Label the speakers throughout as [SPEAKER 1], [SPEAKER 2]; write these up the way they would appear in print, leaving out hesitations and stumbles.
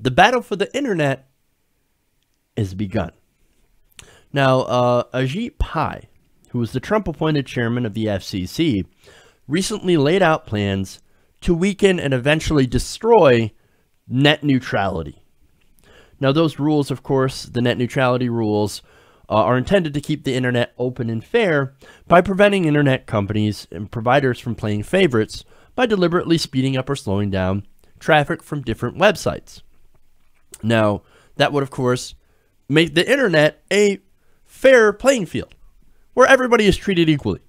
[SPEAKER 1] The battle for the internet is begun. Now, Ajit Pai, who was the Trump-appointed chairman of the FCC, recently laid out plans to weaken and eventually destroy net neutrality. Now, those rules, of course, the net neutrality rules, are intended to keep the internet open and fair by preventing internet companies and providers from playing favorites by deliberately speeding up or slowing down traffic from different websites. Now, that would, of course, make the internet a fair playing field where everybody is treated equally.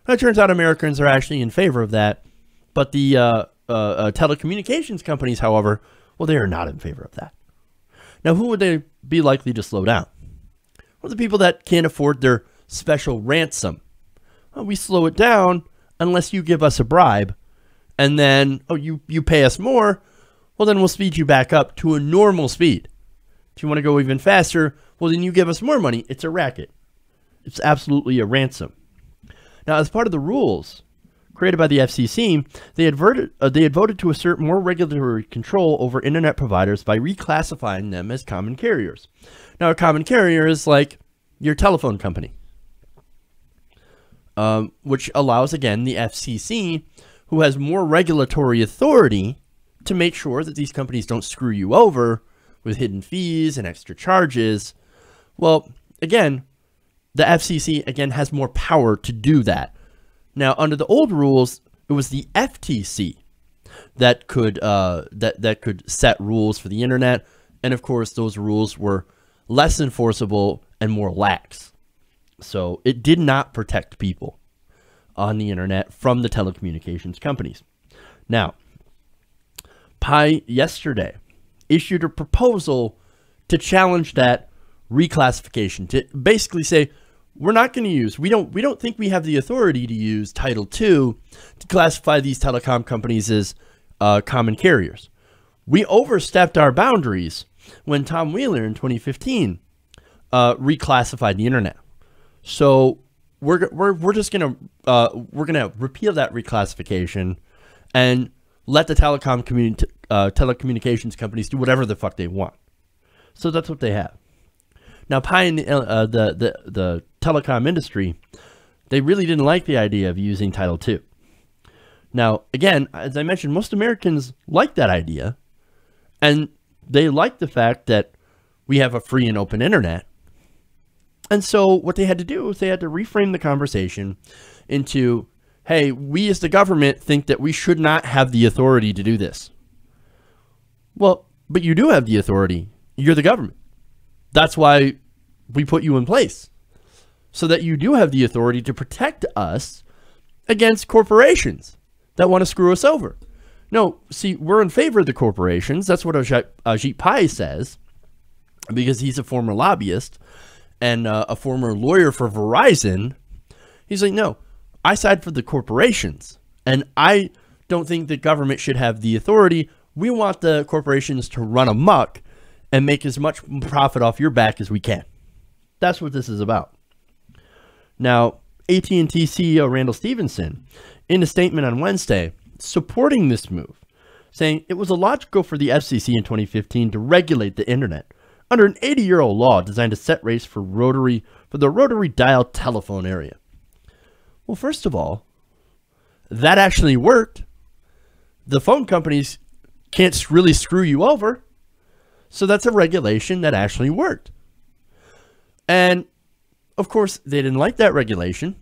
[SPEAKER 1] Now, it turns out Americans are actually in favor of that, but the telecommunications companies, however, well, they are not in favor of that. Now, who would they be likely to slow down? Well, the people that can't afford their special ransom. Well, we slow it down unless you give us a bribe, and then, oh, you pay us more, well, then we'll speed you back up to a normal speed. If you want to go even faster, well, then you give us more money. It's a racket. It's absolutely a ransom. Now, as part of the rules created by the FCC, they had voted to assert more regulatory control over internet providers by reclassifying them as common carriers. Now, a common carrier is like your telephone company, which allows, again, the FCC, who has more regulatory authority, to make sure that these companies don't screw you over with hidden fees and extra charges. Well, again, the FCC, again, has more power to do that. Now, under the old rules, it was the FTC that could that could set rules for the internet, and of course, those rules were less enforceable and more lax. So it did not protect people on the internet from the telecommunications companies. Now, Pai yesterday issued a proposal to challenge that reclassification, to basically say, we're not going to use, we don't think we have the authority to use Title II to classify these telecom companies as common carriers. We overstepped our boundaries when Tom Wheeler in 2015 reclassified the internet. So we're just gonna repeal that reclassification and let the telecommunications companies do whatever the fuck they want. So that's what they have. Now, Pai and the telecom industry, they really didn't like the idea of using Title II. Now, again, as I mentioned, most Americans like that idea, and they like the fact that we have a free and open internet. And so what they had to do is they had to reframe the conversation into, hey, we as the government think that we should not have the authority to do this. Well, but you do have the authority. You're the government. That's why we put you in place, so that you do have the authority to protect us against corporations that want to screw us over. No, see, we're in favor of the corporations. That's what Ajit Pai says, because he's a former lobbyist and a former lawyer for Verizon. He's like, no, I side for the corporations, and I don't think the government should have the authority. We want the corporations to run amok and make as much profit off your back as we can. That's what this is about. Now, AT&T CEO Randall Stephenson, in a statement on Wednesday, supporting this move, saying it was illogical for the FCC in 2015 to regulate the internet under an 80-year-old law designed to set rates for the rotary dial telephone area. Well, first of all, that actually worked. The phone companies can't really screw you over. So that's a regulation that actually worked. And of course, they didn't like that regulation,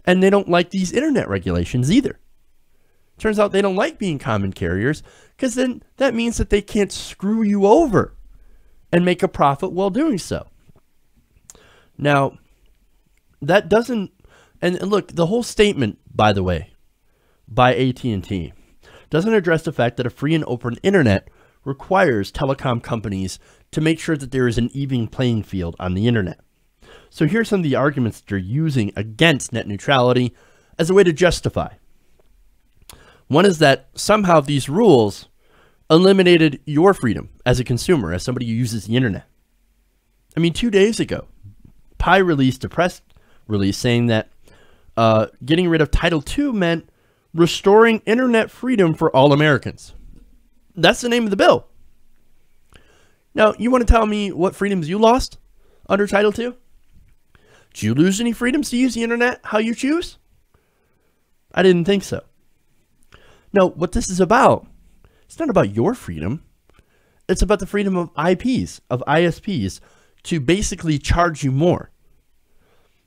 [SPEAKER 1] and they don't like these internet regulations either. Turns out they don't like being common carriers, because then that means that they can't screw you over and make a profit while doing so. Now, that doesn't, and look, the whole statement, by the way, by AT&T doesn't address the fact that a free and open internet requires telecom companies to make sure that there is an even playing field on the internet. So here's some of the arguments that they're using against net neutrality as a way to justify. One is that somehow these rules eliminated your freedom as a consumer, as somebody who uses the internet. I mean, 2 days ago, Pai released a press release saying that getting rid of Title II meant restoring internet freedom for all Americans. That's the name of the bill. Now, you want to tell me what freedoms you lost under Title II? Did you lose any freedoms to use the internet how you choose? I didn't think so. No, what this is about, it's not about your freedom. It's about the freedom of IPs, of ISPs, to basically charge you more.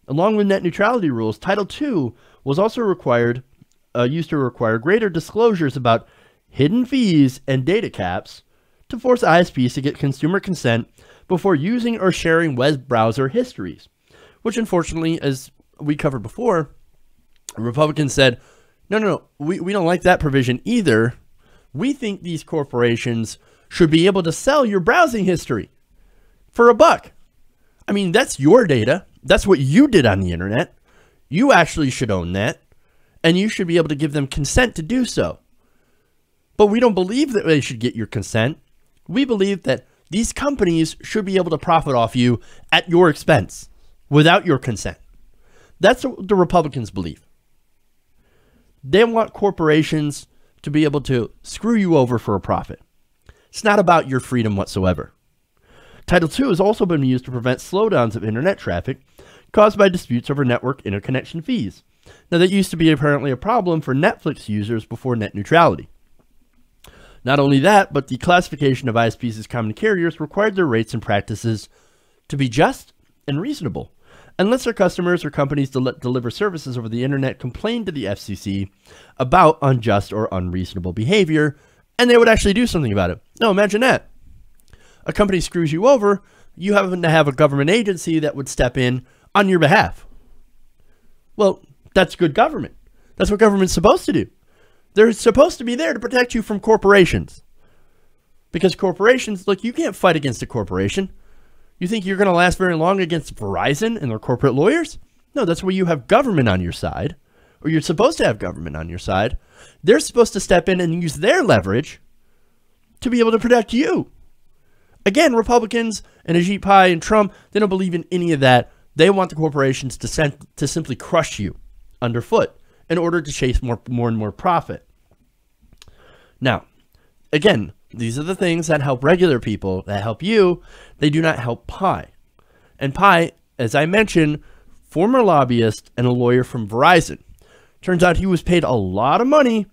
[SPEAKER 1] Along with net neutrality rules, Title II was also used to require greater disclosures about hidden fees and data caps to force ISPs to get consumer consent before using or sharing web browser histories, which unfortunately, as we covered before, Republicans said, no, we don't like that provision either. We think these corporations should be able to sell your browsing history for $1. I mean, that's your data. That's what you did on the internet. You actually should own that, and you should be able to give them consent to do so. But we don't believe that they should get your consent. We believe that these companies should be able to profit off you at your expense without your consent. That's what the Republicans believe. They want corporations to be able to screw you over for a profit. It's not about your freedom whatsoever. Title II has also been used to prevent slowdowns of internet traffic caused by disputes over network interconnection fees. Now, that used to be apparently a problem for Netflix users before net neutrality. Not only that, but the classification of ISPs as common carriers required their rates and practices to be just and reasonable, unless their customers or companies deliver services over the internet complained to the FCC about unjust or unreasonable behavior, and they would actually do something about it. No, imagine that. A company screws you over, you happen to have a government agency that would step in on your behalf. Well, that's good government. That's what government's supposed to do. They're supposed to be there to protect you from corporations. Because corporations, look, you can't fight against a corporation. You think you're going to last very long against Verizon and their corporate lawyers? No, that's where you have government on your side, or you're supposed to have government on your side. They're supposed to step in and use their leverage to be able to protect you. Again, Republicans and Ajit Pai and Trump, they don't believe in any of that. They want the corporations to simply crush you underfoot in order to chase more and more profit. Now, again, these are the things that help regular people, that help you. They do not help Pai. And Pai, as I mentioned, former lobbyist and a lawyer from Verizon. Turns out he was paid a lot of money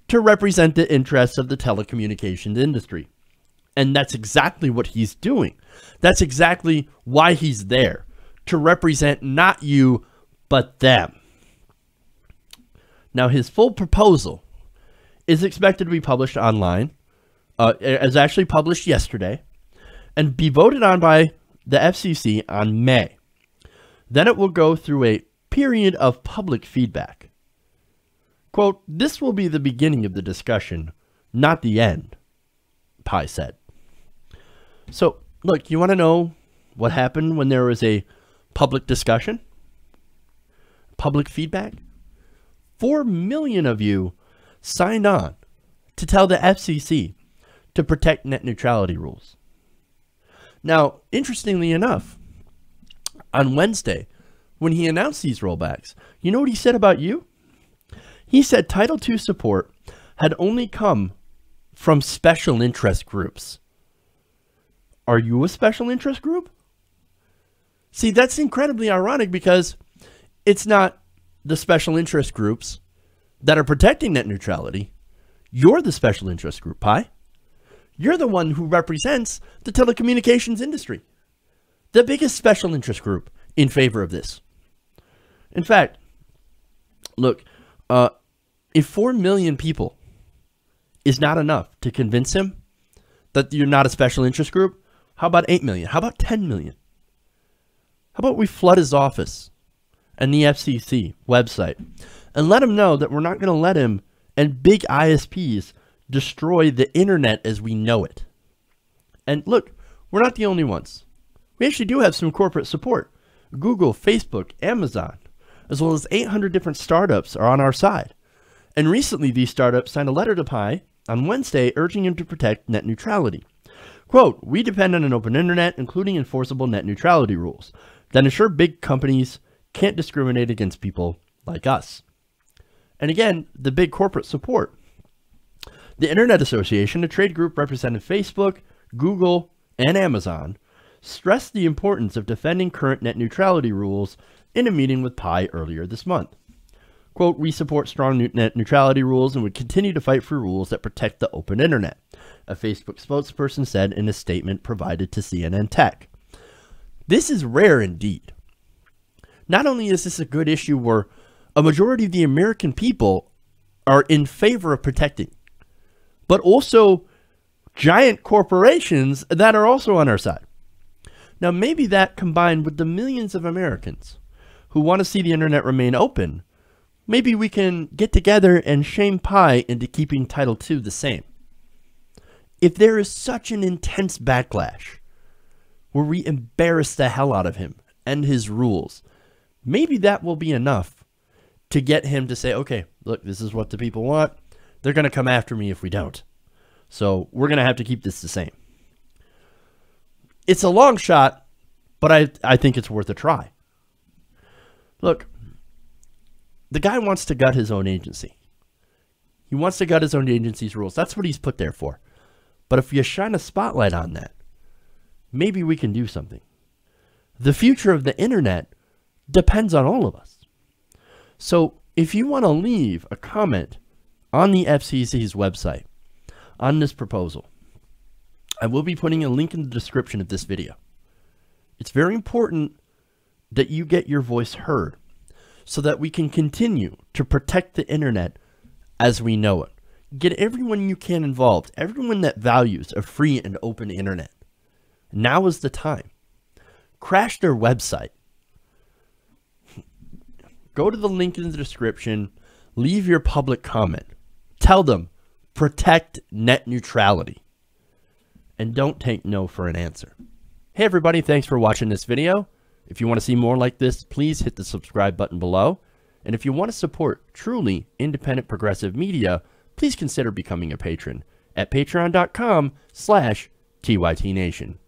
[SPEAKER 1] to represent the interests of the telecommunications industry. And that's exactly what he's doing. That's exactly why he's there, to represent not you, but them. Now, his full proposal is expected to be published online. It was actually published yesterday, and be voted on by the FCC on May. Then it will go through a period of public feedback. Quote, "This will be the beginning of the discussion, not the end," Pai said. So, look, you want to know what happened when there was a public discussion? Public feedback? 4 million of you signed on to tell the FCC to protect net neutrality rules. Now, interestingly enough, on Wednesday, when he announced these rollbacks, you know what he said about you? He said Title II support had only come from special interest groups. Are you a special interest group? See, that's incredibly ironic because it's not the special interest groups that are protecting net neutrality. You're the special interest group, Pai. You're the one who represents the telecommunications industry, the biggest special interest group in favor of this. In fact, look, if 4 million people is not enough to convince him that you're not a special interest group, how about 8 million? How about 10 million? How about we flood his office and the FCC website and let him know that we're not going to let him and big ISPs destroy the internet as we know it. And look, we're not the only ones. We actually do have some corporate support. Google, Facebook, Amazon, as well as 800 different startups are on our side. And recently, these startups signed a letter to Pai on Wednesday urging him to protect net neutrality. Quote, "We depend on an open internet, including enforceable net neutrality rules that ensure big companies can't discriminate against people like us." And again, the big corporate support. The Internet Association, a trade group representing Facebook, Google, and Amazon stressed the importance of defending current net neutrality rules in a meeting with Pai earlier this month. Quote, "We support strong net neutrality rules and would continue to fight for rules that protect the open internet," a Facebook spokesperson said in a statement provided to CNN Tech. This is rare indeed. Not only is this a good issue where a majority of the American people are in favor of protecting, but also giant corporations that are also on our side. Now, maybe that combined with the millions of Americans who want to see the internet remain open, maybe we can get together and shame Pai into keeping Title II the same. If there is such an intense backlash where we embarrass the hell out of him and his rules, maybe that will be enough to get him to say, okay, look, this is what the people want. They're going to come after me if we don't. So we're going to have to keep this the same. It's a long shot, but I think it's worth a try. Look, the guy wants to gut his own agency. He wants to gut his own agency's rules. That's what he's put there for. But if you shine a spotlight on that, maybe we can do something. The future of the internet depends on all of us. So if you want to leave a comment on the FCC's website on this proposal, I will be putting a link in the description of this video. It's very important that you get your voice heard so that we can continue to protect the internet as we know it. Get everyone you can involved, everyone that values a free and open internet. Now is the time. Crash their website. Go to the link in the description, leave your public comment. Tell them, protect net neutrality. And don't take no for an answer. Hey everybody, thanks for watching this video. If you want to see more like this, please hit the subscribe button below. And if you want to support truly independent progressive media, please consider becoming a patron at patreon.com/TYTNation.